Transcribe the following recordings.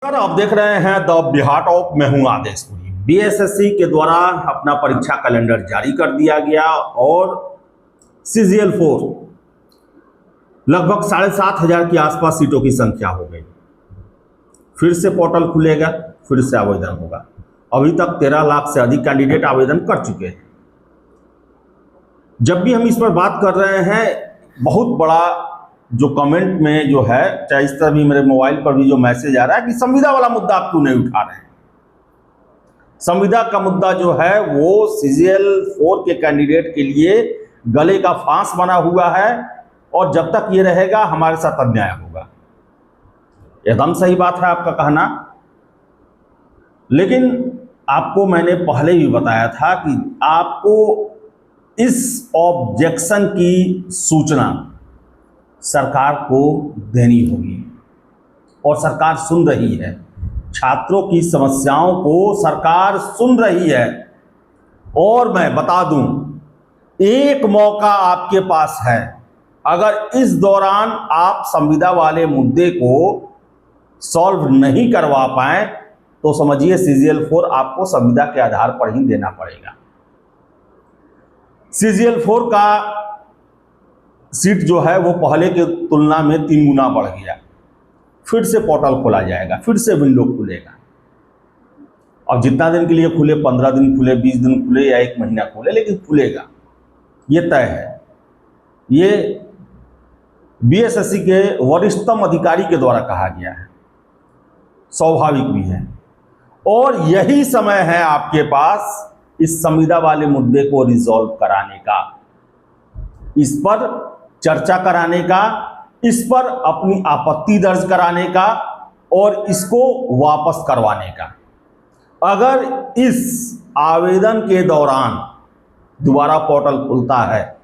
आप देख रहे हैं द बिहार ऑफ मैं हूं आदेशपुरी। बीएसएससी के द्वारा अपना परीक्षा कैलेंडर जारी कर दिया गया और CGL 4 लगभग 7,500 के आसपास सीटों की संख्या हो गई। फिर से पोर्टल खुलेगा, फिर से आवेदन होगा। अभी तक 13 लाख से अधिक कैंडिडेट आवेदन कर चुके हैं। जब भी हम इस पर बात कर रहे हैं, बहुत बड़ा जो कमेंट में जो है, चाहे इस तरह भी मेरे मोबाइल पर भी जो मैसेज आ रहा है कि संविदा वाला मुद्दा आप क्यों नहीं उठा रहे हैं। संविदा का मुद्दा जो है वो CGL 4 के कैंडिडेट के लिए गले का फांस बना हुआ है और जब तक ये रहेगा हमारे साथ अन्याय होगा। एकदम सही बात है आपका कहना, लेकिन आपको मैंने पहले भी बताया था कि आपको इस ऑब्जेक्शन की सूचना सरकार को देनी होगी और सरकार सुन रही है। छात्रों की समस्याओं को सरकार सुन रही है और मैं बता दूं, एक मौका आपके पास है। अगर इस दौरान आप संविदा वाले मुद्दे को सॉल्व नहीं करवा पाए तो समझिए CGL 4 आपको संविदा के आधार पर ही देना पड़ेगा। CGL 4 का सीट जो है वो पहले के तुलना में 3 गुना बढ़ गया। फिर से पोर्टल खोला जाएगा, फिर से विंडो खुलेगा। और जितना दिन के लिए खुले, 15 दिन खुले, 20 दिन खुले या 1 महीना खुले, लेकिन खुलेगा, ये तय है। ये बीएसएससी के वरिष्ठतम अधिकारी के द्वारा कहा गया है, स्वाभाविक भी है। और यही समय है आपके पास इस संविदा वाले मुद्दे को रिजॉल्व कराने का, इस पर चर्चा कराने का, इस पर अपनी आपत्ति दर्ज कराने का और इसको वापस करवाने का। अगर इस आवेदन के दौरान दोबारा पोर्टल खुलता है,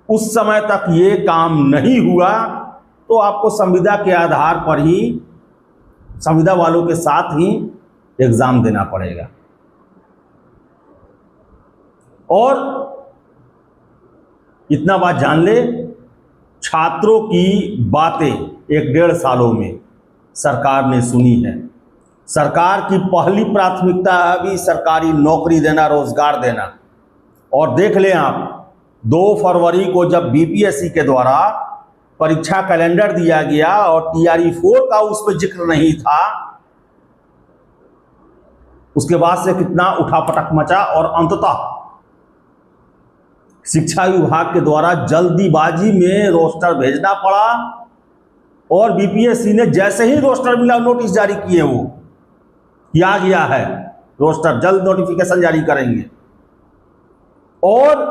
उस समय तक ये काम नहीं हुआ तो आपको संविदा के आधार पर ही, संविदा वालों के साथ ही एग्जाम देना पड़ेगा। और इतना बात जान ले, छात्रों की बातें 1-1.5 सालों में सरकार ने सुनी है। सरकार की पहली प्राथमिकता है अभी सरकारी नौकरी देना, रोजगार देना। और देख लें आप, 2 फरवरी को जब BPSC के द्वारा परीक्षा कैलेंडर दिया गया और TRE 4 का उस पर जिक्र नहीं था, उसके बाद से कितना उठापटक मचा और अंततः शिक्षा विभाग के द्वारा जल्दीबाजी में रोस्टर भेजना पड़ा और BPSC ने जैसे ही रोस्टर मिला नोटिस जारी किए, वो किया गया है रोस्टर, जल्द नोटिफिकेशन जारी करेंगे। और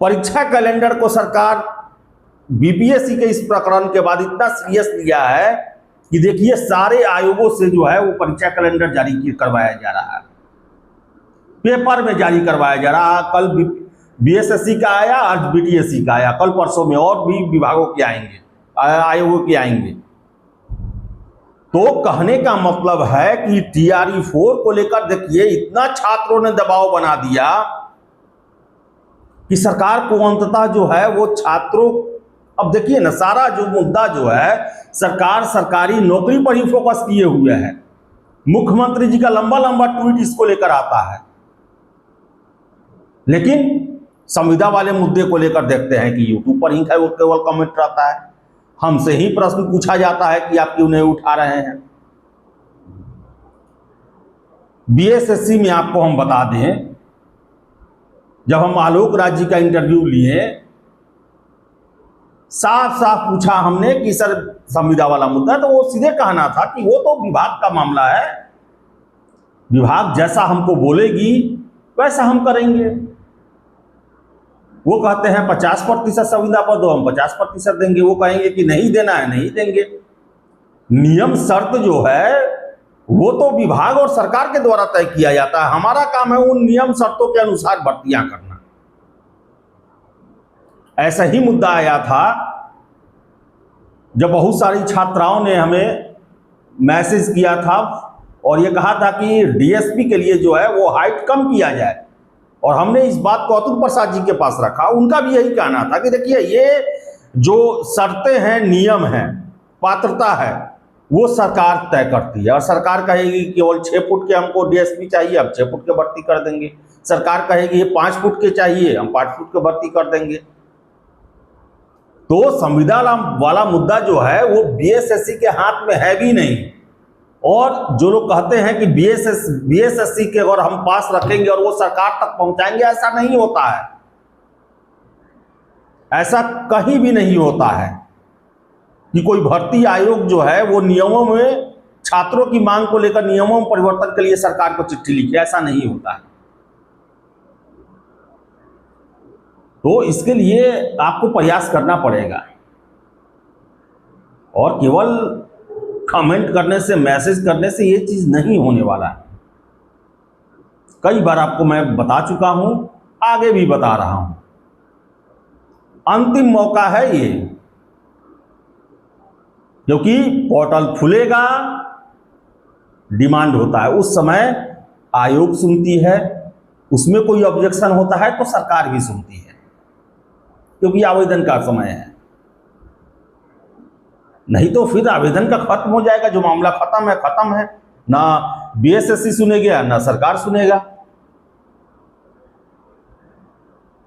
परीक्षा कैलेंडर को सरकार BPSC के इस प्रकरण के बाद इतना सीरियस लिया है कि देखिए सारे आयोगों से जो है वो परीक्षा कैलेंडर जारी करवाया जा रहा है, पेपर में जारी करवाया जा रहा है। कल BSSC का आया, आज BTSC का आया, कल परसों में और भी विभागों के आएंगे, आयोगों के आएंगे। तो कहने का मतलब है कि TRE 4 को लेकर देखिए इतना छात्रों ने दबाव बना दिया कि सरकार को अंततः जो है वो छात्रों, अब देखिए ना, सारा जो मुद्दा जो है सरकार सरकारी नौकरी पर ही फोकस किए हुए है। मुख्यमंत्री जी का लंबा लंबा ट्वीट इसको लेकर आता है, लेकिन संविदा वाले मुद्दे को लेकर देखते हैं कि YouTube पर ही केवल कमेंट रहता है। हमसे ही प्रश्न पूछा जाता है कि आप क्यों नहीं उठा रहे हैं। BSSC में आपको हम बता दें, जब हम आलोक राज जी का इंटरव्यू लिए, साफ साफ पूछा हमने कि सर संविदा वाला मुद्दा, तो वो सीधे कहना था कि वो तो विभाग का मामला है, विभाग जैसा हमको बोलेगी वैसा हम करेंगे। वो कहते हैं 50% संविदा पर दो, हम 50% देंगे। वो कहेंगे कि नहीं देना है, नहीं देंगे। नियम शर्त जो है वो तो विभाग और सरकार के द्वारा तय किया जाता है, हमारा काम है उन नियम शर्तों के अनुसार भर्तियां करना। ऐसा ही मुद्दा आया था जब बहुत सारी छात्राओं ने हमें मैसेज किया था और ये कहा था कि DSP के लिए जो है वो हाइट कम किया जाए, और हमने इस बात को अतुल प्रसाद जी के पास रखा। उनका भी यही कहना था कि देखिए ये जो शर्तें हैं, नियम हैं, पात्रता है, वो सरकार तय करती है। और सरकार कहेगी कि केवल 6 फुट के हमको डीएसपी चाहिए, अब 6 फुट के भर्ती कर देंगे। सरकार कहेगी ये 5 फुट के चाहिए, हम 5 फुट के भर्ती कर देंगे। तो संविधान वाला मुद्दा जो है वो बीएसएससी के हाथ में है भी नहीं। और जो लोग कहते हैं कि बीएसएससी के अगर हम पास रखेंगे और वो सरकार तक पहुंचाएंगे, ऐसा नहीं होता है। ऐसा कहीं भी नहीं होता है कि कोई भर्ती आयोग जो है वो नियमों में, छात्रों की मांग को लेकर नियमों में परिवर्तन के लिए सरकार को चिट्ठी लिखे, ऐसा नहीं होता है। तो इसके लिए आपको प्रयास करना पड़ेगा। और केवल कमेंट करने से, मैसेज करने से ये चीज नहीं होने वाला है। कई बार आपको मैं बता चुका हूं, आगे भी बता रहा हूं। अंतिम मौका है ये, क्योंकि पोर्टल खुलेगा, डिमांड होता है, उस समय आयोग सुनती है, उसमें कोई ऑब्जेक्शन होता है तो सरकार भी सुनती है, क्योंकि आवेदन का समय है। नहीं तो फिर आवेदन का खत्म हो जाएगा, जो मामला खत्म है, ना बीएसएससी सुनेगा ना सरकार सुनेगा।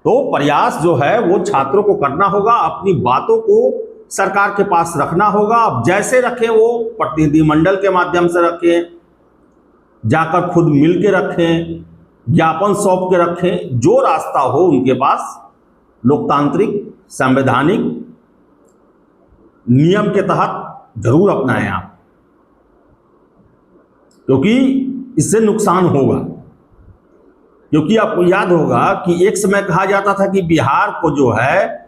तो प्रयास जो है वो छात्रों को करना होगा, अपनी बातों को सरकार के पास रखना होगा। अब जैसे रखें, वो प्रतिनिधिमंडल के माध्यम से रखें, जाकर खुद मिल के रखें, ज्ञापन सौंप के रखें, जो रास्ता हो उनके पास, लोकतांत्रिक संवैधानिक नियम के तहत जरूर अपनाएं आप, क्योंकि इससे नुकसान होगा। क्योंकि आपको याद होगा कि एक समय कहा जाता था कि बिहार को जो है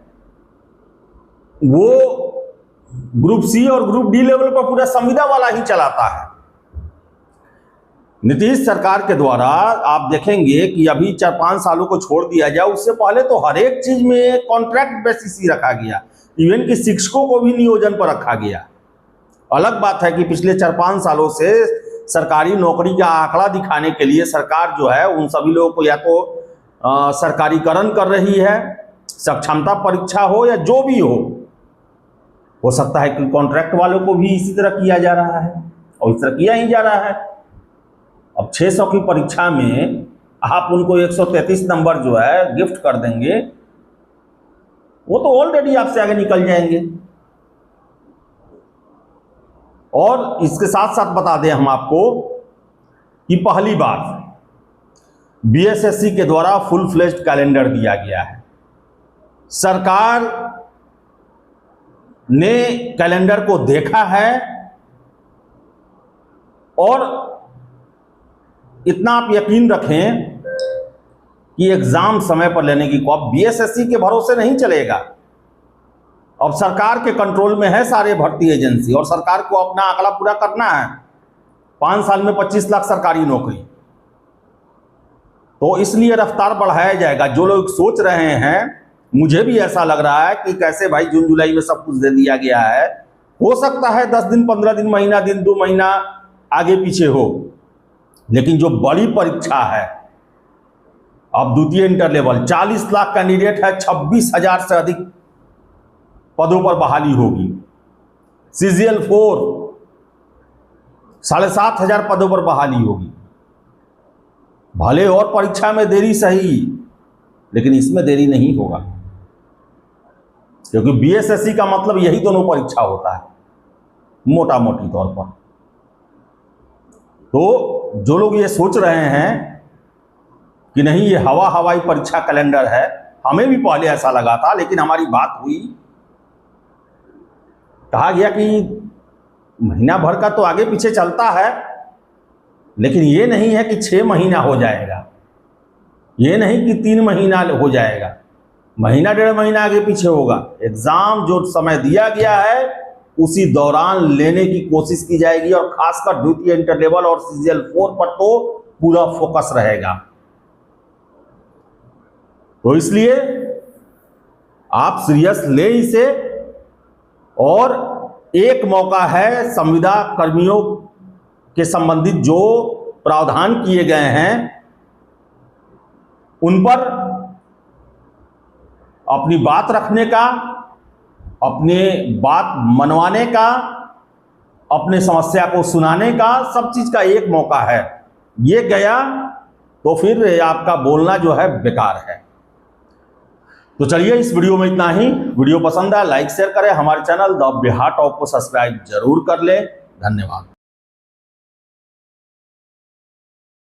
वो ग्रुप सी और ग्रुप डी लेवल पर पूरा संविदा वाला ही चलाता है। नीतीश सरकार के द्वारा आप देखेंगे कि अभी 4-5 सालों को छोड़ दिया जाए, उससे पहले तो हर एक चीज में कॉन्ट्रैक्ट बेसिस ही रखा गया, इवन कि शिक्षकों को भी नियोजन पर रखा गया। अलग बात है कि पिछले 4-5 सालों से सरकारी नौकरी का आंकड़ा दिखाने के लिए सरकार जो है उन सभी लोगों को या तो सरकारीकरण कर रही है, सक्षमता परीक्षा हो या जो भी हो सकता है कि कॉन्ट्रैक्ट वालों को भी इसी तरह किया जा रहा है, और इस तरह किया ही जा रहा है। अब 600 की परीक्षा में आप उनको 133 नंबर जो है गिफ्ट कर देंगे, वो तो ऑलरेडी आपसे आगे निकल जाएंगे। और इसके साथ साथ बता दें हम आपको कि पहली बार बीएसएससी के द्वारा फुल फ्लेज्ड कैलेंडर दिया गया है। सरकार ने कैलेंडर को देखा है और इतना आप यकीन रखें कि एग्जाम समय पर लेने की अब बीएसएससी के भरोसे नहीं चलेगा। अब सरकार के कंट्रोल में है सारे भर्ती एजेंसी, और सरकार को अपना आंकड़ा पूरा करना है। 5 साल में 25 लाख सरकारी नौकरी, तो इसलिए रफ्तार बढ़ाया जाएगा। जो लोग सोच रहे हैं, मुझे भी ऐसा लग रहा है कि कैसे भाई जून जुलाई में सब कुछ दे दिया गया है, हो सकता है 10 दिन, 15 दिन, महीना दिन, 2 महीना आगे पीछे हो, लेकिन जो बड़ी परीक्षा है, अब द्वितीय इंटर लेवल 40 लाख कैंडिडेट है, 26,000 से अधिक पदों पर बहाली होगी। CGL 4 7,500 पदों पर बहाली होगी। भले और परीक्षा में देरी सही, लेकिन इसमें देरी नहीं होगा, क्योंकि बीएसएससी का मतलब यही दोनों परीक्षा होता है मोटा मोटी तौर पर। तो जो लोग ये सोच रहे हैं कि नहीं ये हवाई परीक्षा कैलेंडर है, हमें भी पहले ऐसा लगा था, लेकिन हमारी बात हुई, कहा गया कि महीना भर का तो आगे पीछे चलता है, लेकिन ये नहीं है कि 6 महीना हो जाएगा, ये नहीं कि 3 महीना हो जाएगा, महीना 1.5 महीना आगे पीछे होगा। एग्जाम जो समय दिया गया है उसी दौरान लेने की कोशिश की जाएगी, और खासकर द्वितीय इंटर लेवल और CGL 4 पर तो पूरा फोकस रहेगा। तो इसलिए आप सीरियस ले इसे, और एक मौका है संविदा कर्मियों के संबंधित जो प्रावधान किए गए हैं उन पर अपनी बात रखने का, अपने बात मनवाने का, अपने समस्या को सुनाने का, सब चीज का एक मौका है। ये गया तो फिर आपका बोलना जो है बेकार है। तो चलिए इस वीडियो में इतना ही। वीडियो पसंद आया लाइक शेयर करें, हमारे चैनल द बिहार टॉप को सब्सक्राइब जरूर कर ले। धन्यवाद।